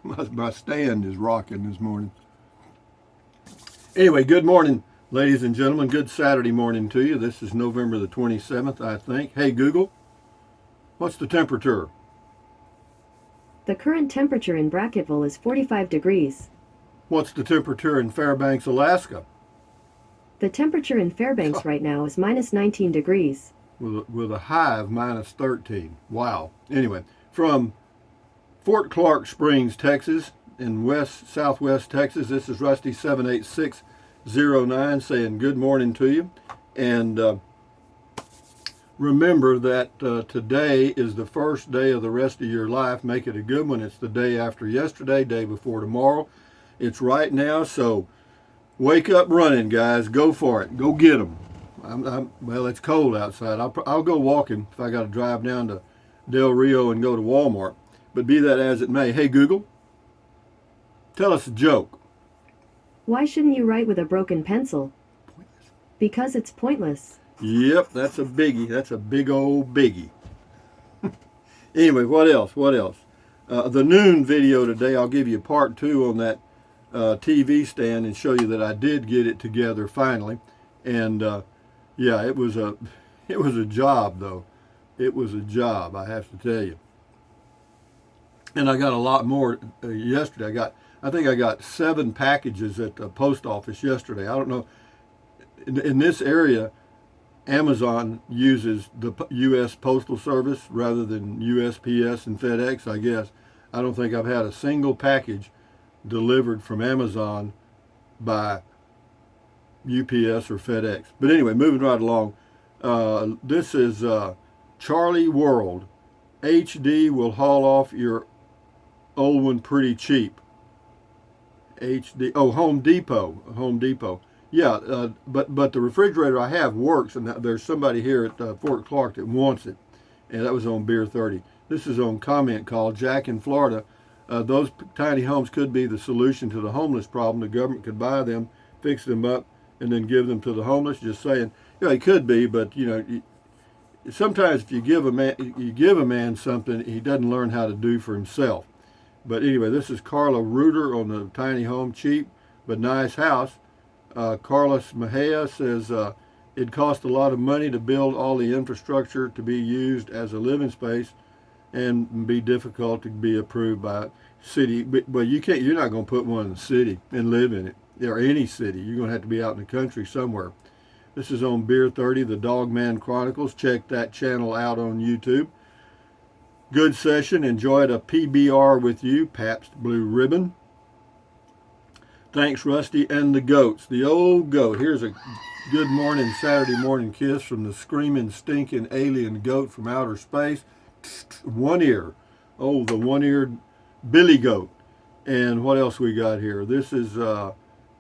My stand is rocking this morning. Anyway, good morning, ladies and gentlemen. Good Saturday morning to you. This is November the 27th, I think. Hey, Google, what's the temperature? The current temperature in Brackettville is 45 degrees. What's the temperature in Fairbanks, Alaska? The temperature in Fairbanks right now is minus 19 degrees. With a high of minus 13. Wow. Anyway, from Fort Clark Springs, Texas, in southwest Texas, this is Rusty 78609 saying good morning to you. And remember that today is the first day of the rest of your life. Make it a good one. It's the day after yesterday, day before tomorrow. It's right now, so wake up running, guys. Go for it. Go get them. Well, it's cold outside. I'll go walking if I got to drive down to Del Rio and go to Walmart. But be that as it may, hey, Google, tell us a joke. Why shouldn't you write with a broken pencil? Because it's pointless. Yep, that's a biggie. That's a big old biggie. Anyway, what else? What else? The noon video today, I'll give you part 2 on that TV stand and show you that I did get it together finally. And yeah, it was a job though. It was a job, I have to tell you. And I got a lot more yesterday. I think I got 7 packages at the post office yesterday. I don't know. In this area, Amazon uses the U.S. Postal Service rather than USPS and FedEx, I guess. I don't think I've had a single package delivered from Amazon by UPS or FedEx. But anyway, moving right along. This is Charlie World. HD will haul off your old one pretty cheap. HD. Oh, Home Depot. Home Depot. Yeah, but the refrigerator I have works, and there's somebody here at Fort Clark that wants it, and that was on Beer 30. This is on comment called Jack in Florida. Those tiny homes could be the solution to the homeless problem. The government could buy them, fix them up, and then give them to the homeless. Just saying, it could be, but sometimes if you give a man something, he doesn't learn how to do for himself. But anyway, this is Carla Reuter on the tiny home, cheap but nice house. Carlos Mejia says it cost a lot of money to build all the infrastructure to be used as a living space and be difficult to be approved by city. But you can't. You're not going to put one in the city and live in it, or any city. You're going to have to be out in the country somewhere. This is on Beer 30, the Dogman Chronicles. Check that channel out on YouTube. Good session. Enjoyed a PBR with you, Pabst Blue Ribbon. Thanks, Rusty and the goats. The old goat. Here's a good morning, Saturday morning kiss from the screaming, stinking alien goat from outer space. One ear. Oh, the one-eared Billy goat. And what else we got here? This is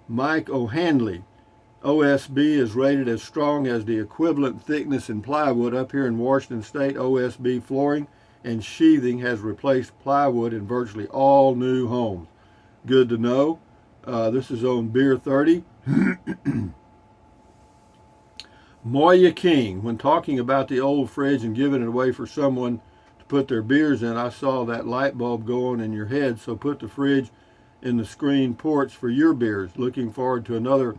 Mike O'Hanley. OSB is rated as strong as the equivalent thickness in plywood up here in Washington State. OSB flooring and sheathing has replaced plywood in virtually all new homes. Good to know. This is on Beer 30. Moya King, when talking about the old fridge and giving it away for someone to put their beers in, I saw that light bulb go on in your head, so put the fridge in the screen porch for your beers. Looking forward to another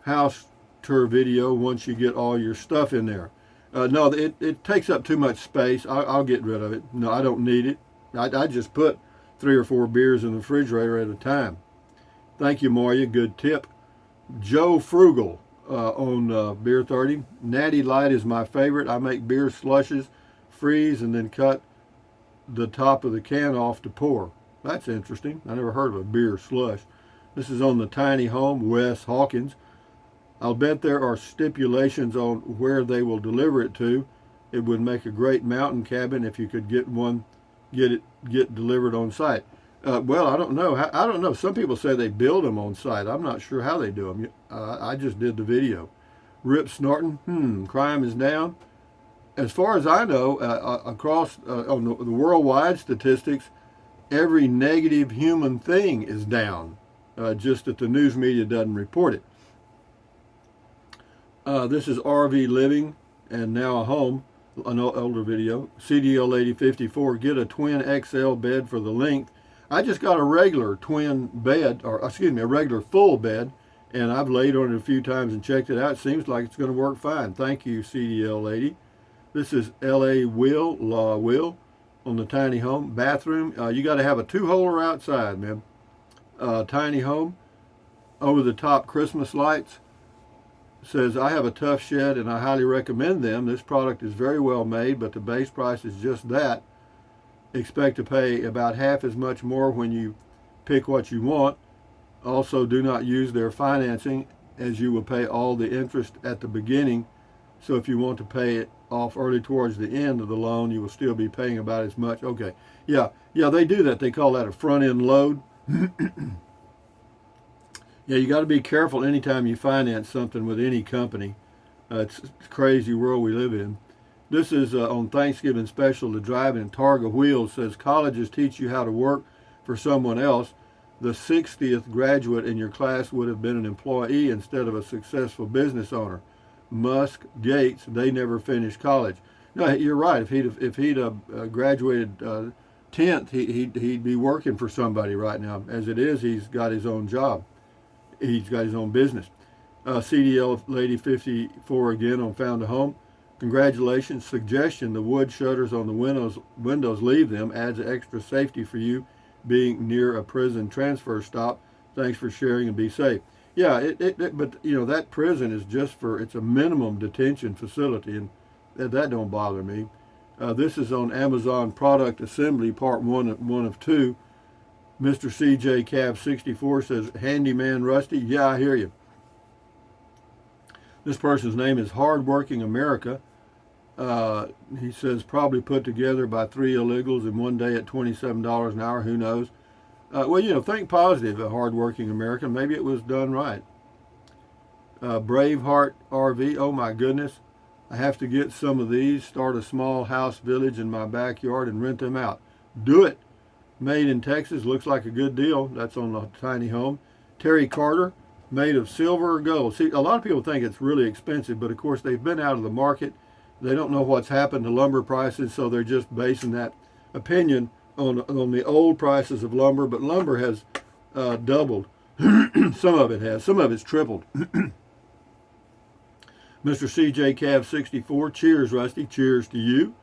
house tour video once you get all your stuff in there. No, it takes up too much space. I'll get rid of it. No, I don't need it. I just put 3 or 4 beers in the refrigerator at a time. Thank you, Moya. Good tip. Joe Frugal on Beer 30. Natty Light is my favorite. I make beer slushes, freeze, and then cut the top of the can off to pour. That's interesting. I never heard of a beer slush. This is on the tiny home, Wes Hawkins. I'll bet there are stipulations on where they will deliver it to. It would make a great mountain cabin if you could get it delivered on site. Well, I don't know. I don't know. Some people say they build them on site. I'm not sure how they do them. I just did the video. Rip Snorton. Crime is down. As far as I know, across on the worldwide statistics, every negative human thing is down. Just that the news media doesn't report it. This is RV Living and Now a Home. an older video. CDL Lady 54, get a twin XL bed for the length. I just got a regular twin bed, or excuse me, a regular full bed, and I've laid on it a few times and checked it out. It seems like it's going to work fine. Thank you, CDL Lady. This is LA Will on the tiny home. Bathroom, you got to have a two-holer outside, man. Tiny home, over-the-top Christmas lights. Says, I have a tough shed and I highly recommend them. This product is very well made, but the base price is just that. Expect to pay about half as much more when you pick what you want. Also, do not use their financing, as you will pay all the interest at the beginning. So if you want to pay it off early towards the end of the loan, you will still be paying about as much. Okay, yeah, they do that. They call that a front-end load. Yeah, you got to be careful anytime you finance something with any company. It's a crazy world we live in. This is on Thanksgiving special. The driving Targa Wheels says, colleges teach you how to work for someone else. The 60th graduate in your class would have been an employee instead of a successful business owner. Musk, Gates, they never finished college. No, you're right. If he'd graduated 10th, he'd be working for somebody right now. As it is, he's got his own job. He's got his own business. CDL Lady 54 again on Found a Home. Congratulations. Suggestion, the wood shutters on the windows, leave them. Adds extra safety for you being near a prison transfer stop. Thanks for sharing and be safe. Yeah, but you know, that prison is just it's a minimum detention facility, and that don't bother me. This is on Amazon Product Assembly, part one of two. Mr. CJ Cab 64 says, Handyman Rusty. Yeah, I hear you. This person's name is Hardworking America. He says, probably put together by 3 illegals in one day at $27 an hour. Who knows? Well, you know, think positive, a Hardworking America. Maybe it was done right. Braveheart RV. Oh, my goodness. I have to get some of these, start a small house village in my backyard and rent them out. Do it. Made in Texas, looks like a good deal. That's on the tiny home. Terry Carter, made of silver or gold. See, a lot of people think it's really expensive, but of course they've been out of the market. They don't know what's happened to lumber prices, so they're just basing that opinion on the old prices of lumber. But lumber has doubled. Some of it has. Some of it's tripled. Mr. CJ Cav 64, cheers, Rusty. Cheers to you.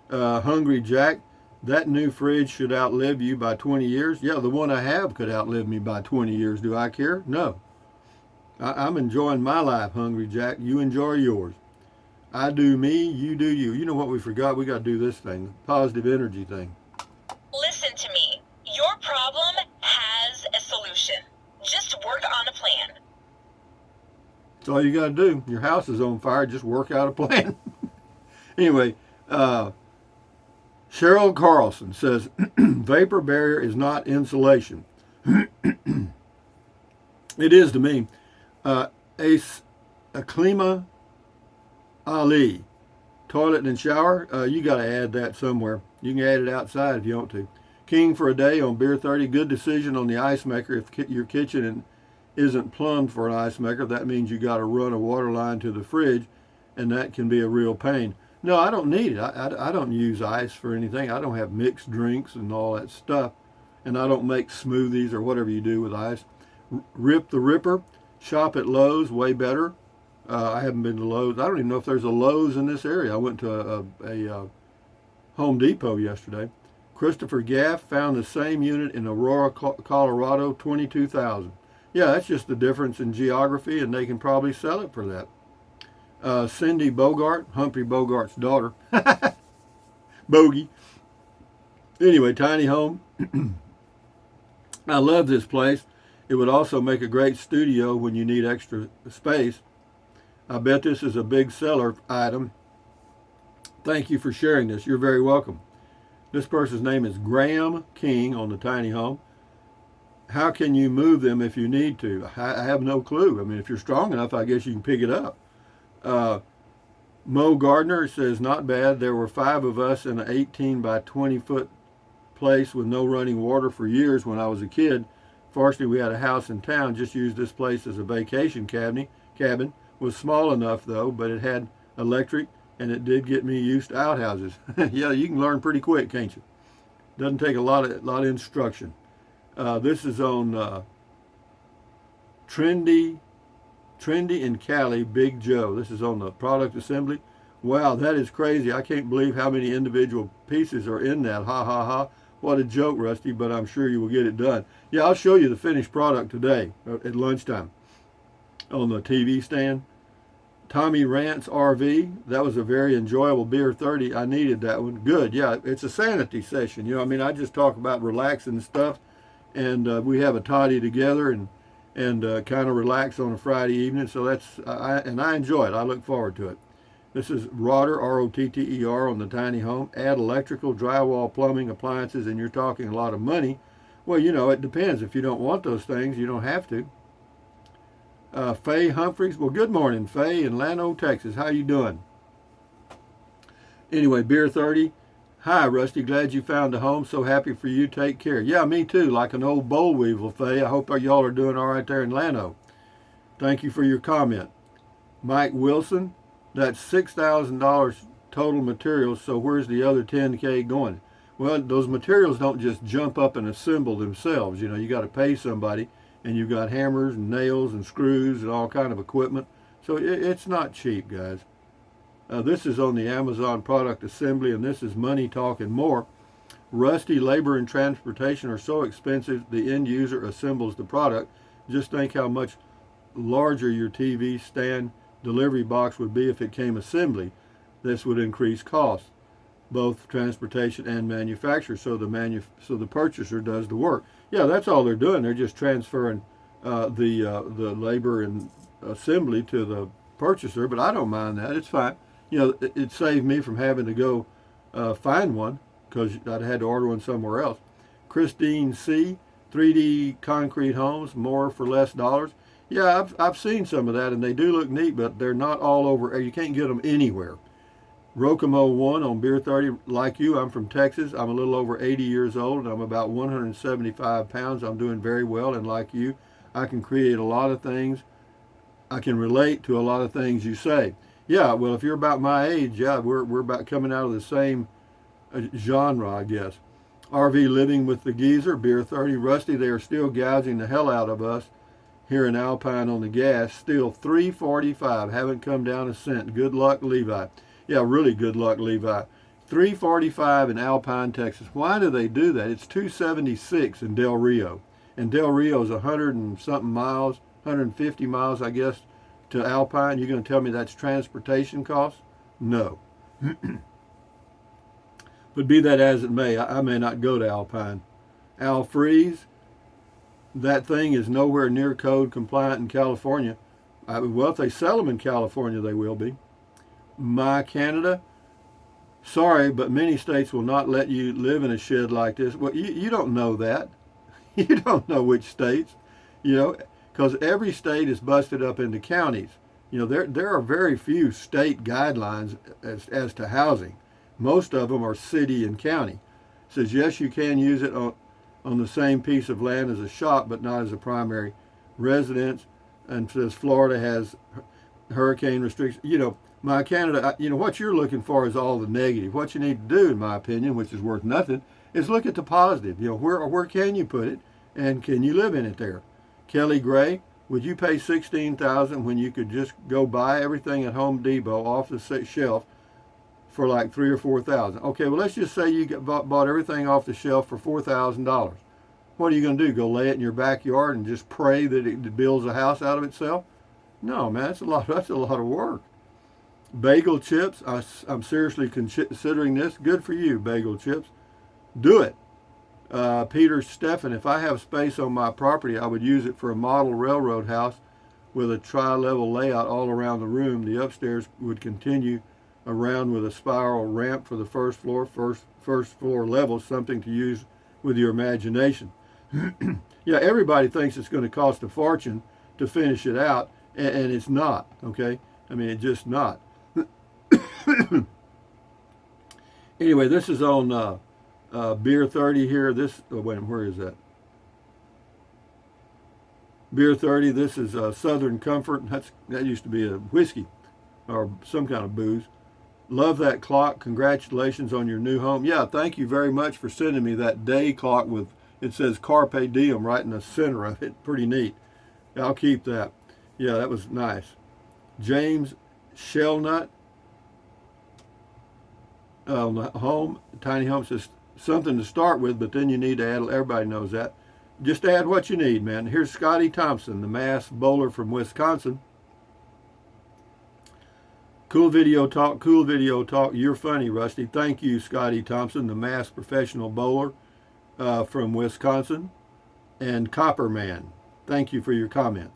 Hungry Jack. That new fridge should outlive you by 20 years. Yeah, the one I have could outlive me by 20 years. Do I care? No. I'm enjoying my life, Hungry Jack. You enjoy yours. I do me, you do you. You know what we forgot? We got to do this thing, the positive energy thing. Listen to me. Your problem has a solution. Just work on a plan. That's all you got to do. Your house is on fire. Just work out a plan. Anyway, Cheryl Carlson says, vapor barrier is not insulation. It is to me. Aklima Ali, toilet and shower. You got to add that somewhere. You can add it outside if you want to. King for a day on Beer 30. Good decision on the ice maker. If your kitchen isn't plumbed for an ice maker, that means you got to run a water line to the fridge, and that can be a real pain. No, I don't need it. I don't use ice for anything. I don't have mixed drinks and all that stuff. And I don't make smoothies or whatever you do with ice. Rip the Ripper. Shop at Lowe's. Way better. I haven't been to Lowe's. I don't even know if there's a Lowe's in this area. I went to a Home Depot yesterday. Christopher Gaff found the same unit in Aurora, Colorado, $22,000. Yeah, that's just the difference in geography, and they can probably sell it for that. Cindy Bogart, Humphrey Bogart's daughter. Bogey. Anyway, tiny home. I love this place. It would also make a great studio when you need extra space. I bet this is a big seller item. Thank you for sharing this. You're very welcome. This person's name is Graham King on the tiny home. How can you move them if you need to? I have no clue. I mean, if you're strong enough, I guess you can pick it up. Mo Gardner says, not bad. There were 5 of us in an 18 by 20 foot place with no running water for years when I was a kid. Fortunately, we had a house in town. Just used this place as a vacation cabin. Was small enough though, but it had electric and it did get me used to outhouses. Yeah, you can learn pretty quick, can't you? Doesn't take a lot of instruction. This is on Trendy in Cali, Big Joe. This is on the product assembly. Wow, that is crazy. I can't believe how many individual pieces are in that. Ha ha ha. What a joke, Rusty, but I'm sure you will get it done. Yeah, I'll show you the finished product today at lunchtime on the TV stand. Tommy Rant's RV. That was a very enjoyable beer 30. I needed that one. Good. Yeah, it's a sanity session. You know, I mean, I just talk about relaxing stuff, and we have a toddy together and kind of relax on a Friday evening. So that's I enjoy it. I look forward to it. This is Rotter, R-O-T-T-E-R, on the tiny home. Add electrical, drywall, plumbing, appliances, and you're talking a lot of money. Well, you know, it depends. If you don't want those things, you don't have to. Faye Humphreys. Well, good morning, Faye in Llano, Texas. How you doing? Anyway, Beer 30. Hi, Rusty. Glad you found a home. So happy for you. Take care. Yeah, me too. Like an old boll weevil, Faye. I hope y'all are doing all right there in Llano. Thank you for your comment. Mike Wilson. That's $6,000 total materials, so where's the other $10K going? Well, those materials don't just jump up and assemble themselves. You know, you got to pay somebody, and you've got hammers and nails and screws and all kind of equipment. So it's not cheap, guys. This is on the Amazon product assembly, and this is money talking more. Rusty, labor and transportation are so expensive, the end user assembles the product. Just think how much larger your TV stand delivery box would be if it came assembly. This would increase costs, both transportation and manufacture. So the purchaser does the work. Yeah, that's all they're doing. They're just transferring the labor and assembly to the purchaser. But I don't mind that. It's fine. You know, it saved me from having to go find one because I'd had to order one somewhere else. Christine C. 3D concrete homes, more for less dollars. Yeah, I've seen some of that, and they do look neat, but they're not all over. You can't get them anywhere. Rokomo 1 on Beer 30. Like you, I'm from Texas. I'm a little over 80 years old, and I'm about 175 pounds. I'm doing very well, and like you, I can create a lot of things. I can relate to a lot of things you say. Yeah, well, if you're about my age, yeah, we're about coming out of the same genre, I guess. RV living with the geezer, Beer 30. Rusty, they are still gouging the hell out of us here in Alpine on the gas. Still $3.45. Haven't come down a cent. Good luck, Levi. Yeah, really good luck, Levi. $3.45 in Alpine, Texas. Why do they do that? It's $2.76 in Del Rio. And Del Rio is 100 and something miles, 150 miles, I guess, to Alpine. You're going to tell me that's transportation costs? No. But be that as it may, I may not go to Alpine. Al Freeze. That thing is nowhere near code compliant in California. Well, if they sell them in California, they will be. My Canada, sorry, but many states will not let you live in a shed like this. Well, you don't know that. You don't know which states, you know, because every state is busted up into counties. You know, there are very few state guidelines as to housing. Most of them are city and county. It says, yes, you can use it on the same piece of land as a shop, but not as a primary residence. And says Florida has hurricane restrictions. You know, my Canada, you know, what you're looking for is all the negative. What you need to do, in my opinion, which is worth nothing, is look at the positive. You know, where can you put it, and can you live in it there? Kelly Gray, would you pay $16,000 when you could just go buy everything at Home Depot off the shelf for like $3,000 or $4,000? Okay, well, let's just say you bought everything off the shelf for $4,000. What are you going to do? Go lay it in your backyard and just pray that it builds a house out of itself? No, man, that's a lot of work. Bagel chips. I'm seriously considering this. Good for you, bagel chips. Do it. Peter Steffen, if I have space on my property, I would use it for a model railroad house with a tri-level layout all around the room. The upstairs would continue around with a spiral ramp for the first floor level, something to use with your imagination. Yeah, everybody thinks it's going to cost a fortune to finish it out, and it's not, okay? I mean, it's just not. Anyway, this is on Beer 30 here. Where is that? Beer 30, this is Southern Comfort. That used to be a whiskey or some kind of booze. Love that clock. Congratulations on your new home. Yeah, thank you very much for sending me that day clock with, it says Carpe Diem right in the center of it. Pretty neat. I'll keep that. Yeah, that was nice. James Shellnut. Home, tiny home says something to start with, but then you need to add, everybody knows that. Just add what you need, man. Here's Scotty Thompson, the mass bowler from Wisconsin. Cool video talk, cool video talk. You're funny, Rusty. Thank you, Scotty Thompson, the mass professional bowler from Wisconsin. And Copperman, thank you for your comments.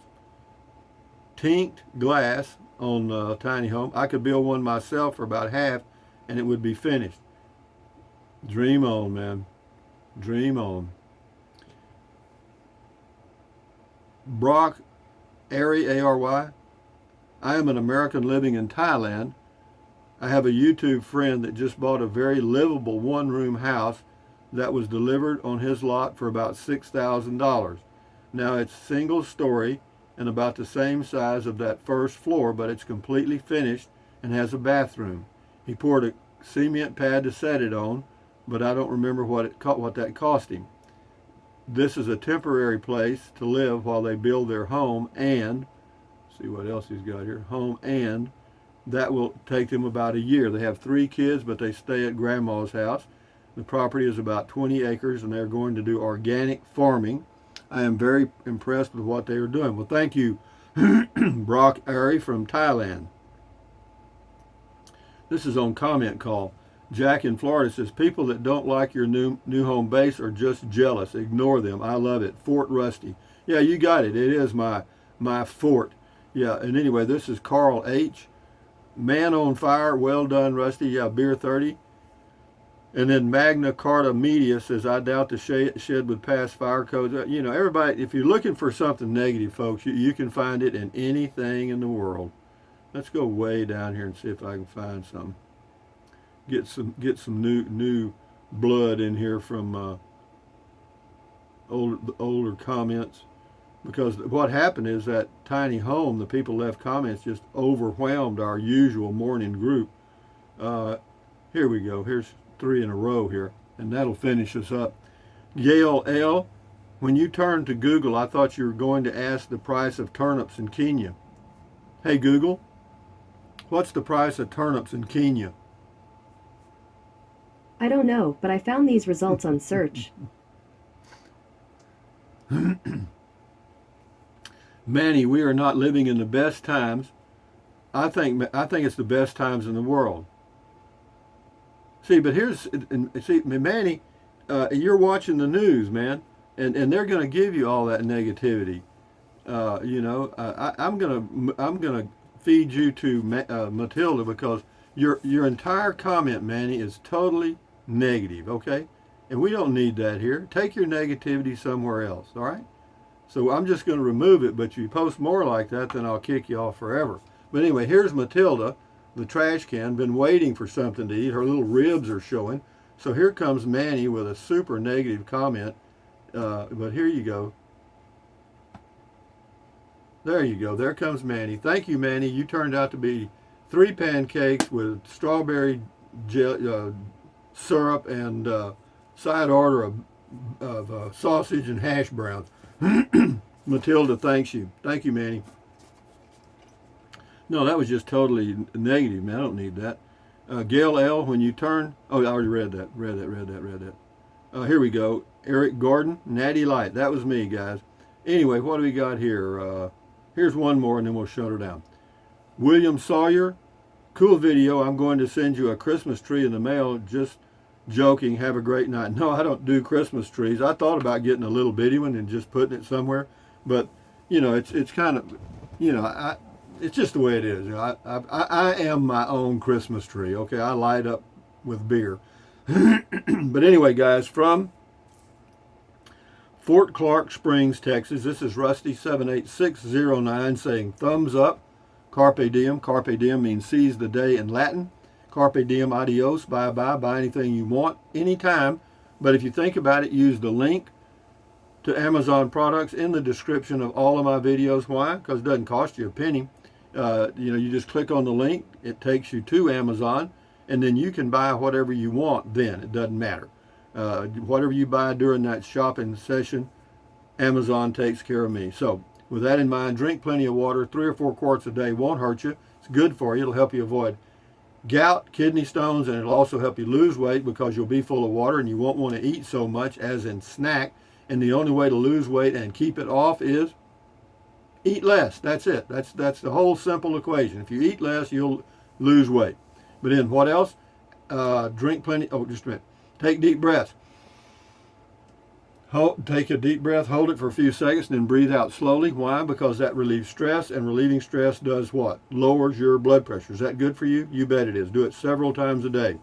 Tinked glass on tiny home. I could build one myself for about half and it would be finished. Dream on, man. Dream on. Brock Airy, A-R-Y. I am an American living in Thailand. I have a YouTube friend that just bought a very livable one-room house that was delivered on his lot for about $6,000. Now it's single story and about the same size of that first floor, but it's completely finished and has a bathroom. He poured a cement pad to set it on, but I don't remember what that cost him. This is a temporary place to live while they build their home, and see what else he's got here. Home, and that will take them about a year. They have 3 kids, but they stay at grandma's house. The property is about 20 acres, and they're going to do organic farming. I am very impressed with what they are doing. Well, thank you, Brock Airy from Thailand. This is on comment call. Jack in Florida says, people that don't like your new home base are just jealous. Ignore them. I love it. Fort Rusty. Yeah, you got it. It is my fort. Yeah, and anyway, this is Carl H. Man on fire. Well done, Rusty. Yeah, Beer 30. And then Magna Carta Media says, I doubt the shed would pass fire codes. You know, everybody, if you're looking for something negative, folks, you can find it in anything in the world. Let's go way down here and see if I can find something. Get some new blood in here from older comments, because what happened is that tiny home, the people left comments just overwhelmed our usual morning group. Here we go. Here's 3 in a row here, and that'll finish us up. Gail L. When you turned to Google, I thought you were going to ask the price of turnips in Kenya. Hey Google, what's the price of turnips in Kenya? I don't know, but I found these results on search. Manny, we are not living in the best times. I think it's the best times in the world. See, but Manny, you're watching the news, man, and they're going to give you all that negativity. I'm gonna feed you to Matilda, because your entire comment, Manny, is totally negative, okay? And we don't need that here. Take your negativity somewhere else, all right? So I'm just going to remove it, but you post more like that, then I'll kick you off forever. But anyway, here's Matilda, the trash can, been waiting for something to eat. Her little ribs are showing. So here comes Manny with a super negative comment. But here you go. There you go. There comes Manny. Thank you, Manny. You turned out to be 3 pancakes with strawberry syrup and side order of sausage and hash browns. Matilda thanks you. Thank you, Manny. No, that was just totally negative, man. I don't need that. Gail L, when you turn... Oh, I already read that. Read that. Here we go. Eric Gordon, Natty Light. That was me, guys. Anyway, what do we got here? Here's one more, and then we'll shut her down. William Sawyer, cool video. I'm going to send you a Christmas tree in the mail. Just joking. Have a great night. No, I don't do Christmas trees. I thought about getting a little bitty one and just putting it somewhere, but you know, it's kind of, you know, it's just the way it is. You know, I am my own Christmas tree. Okay, I light up with beer. But anyway, guys, from Fort Clark Springs, Texas, this is Rusty 78609 saying thumbs up. Carpe diem. Carpe diem means seize the day in Latin. Carpe diem, adios, bye-bye, buy anything you want, anytime. But if you think about it, use the link to Amazon products in the description of all of my videos. Why? Because it doesn't cost you a penny. You just click on the link. It takes you to Amazon. and then you can buy whatever you want then. It doesn't matter. Whatever you buy during that shopping session, Amazon takes care of me. So with that in mind, drink plenty of water. 3 or 4 quarts a day won't hurt you. It's good for you. It'll help you avoid gout, kidney stones, and it'll also help you lose weight because you'll be full of water and you won't want to eat so much as in snack. And the only way to lose weight and keep it off is eat less. That's it. That's the whole simple equation. If you eat less, you'll lose weight. But then what else? Drink plenty. Oh, just a minute. Take deep breaths. Take a deep breath, hold it for a few seconds, and then breathe out slowly. Why? Because that relieves stress, and relieving stress does what? Lowers your blood pressure. Is that good for you? You bet it is. Do it several times a day.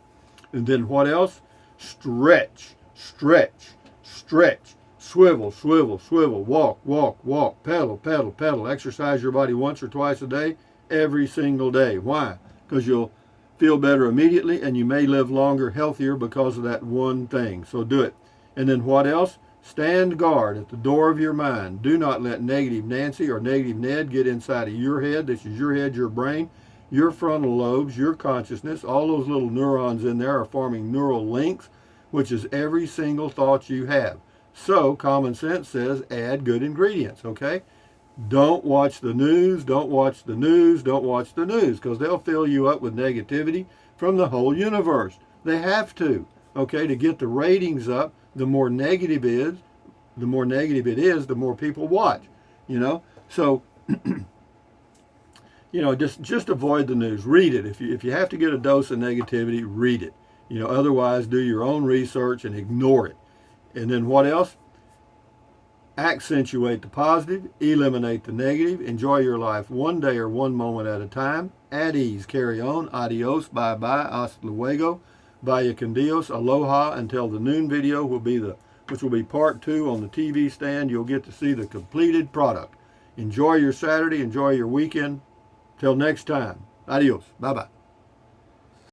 And then what else? Stretch, stretch, stretch. Swivel, swivel, swivel. Walk, walk, walk. Pedal, pedal, pedal. Exercise your body once or twice a day, every single day. Why? Because you'll feel better immediately, and you may live longer, healthier because of that one thing. So do it. And then what else? Stand guard at the door of your mind. Do not let negative Nancy or negative Ned get inside of your head. This is your head, your brain, your frontal lobes, your consciousness. All those little neurons in there are forming neural links, which is every single thought you have. So common sense says add good ingredients, okay? Don't watch the news, don't watch the news, don't watch the news, because they'll fill you up with negativity from the whole universe. They have to, okay, to get the ratings up. The more negative it is, the more people watch, you know. So, you know, just avoid the news. Read it. If you have to get a dose of negativity, read it. You know, otherwise do your own research and ignore it. And then what else? Accentuate the positive, eliminate the negative, enjoy your life one day or one moment at a time. At ease, carry on. Adios, bye-bye, hasta luego. Vaya con Dios, aloha, until the noon video which will be part 2 on the TV stand. You'll get to see the completed product. Enjoy your Saturday, enjoy your weekend. Till next time, adios, bye-bye.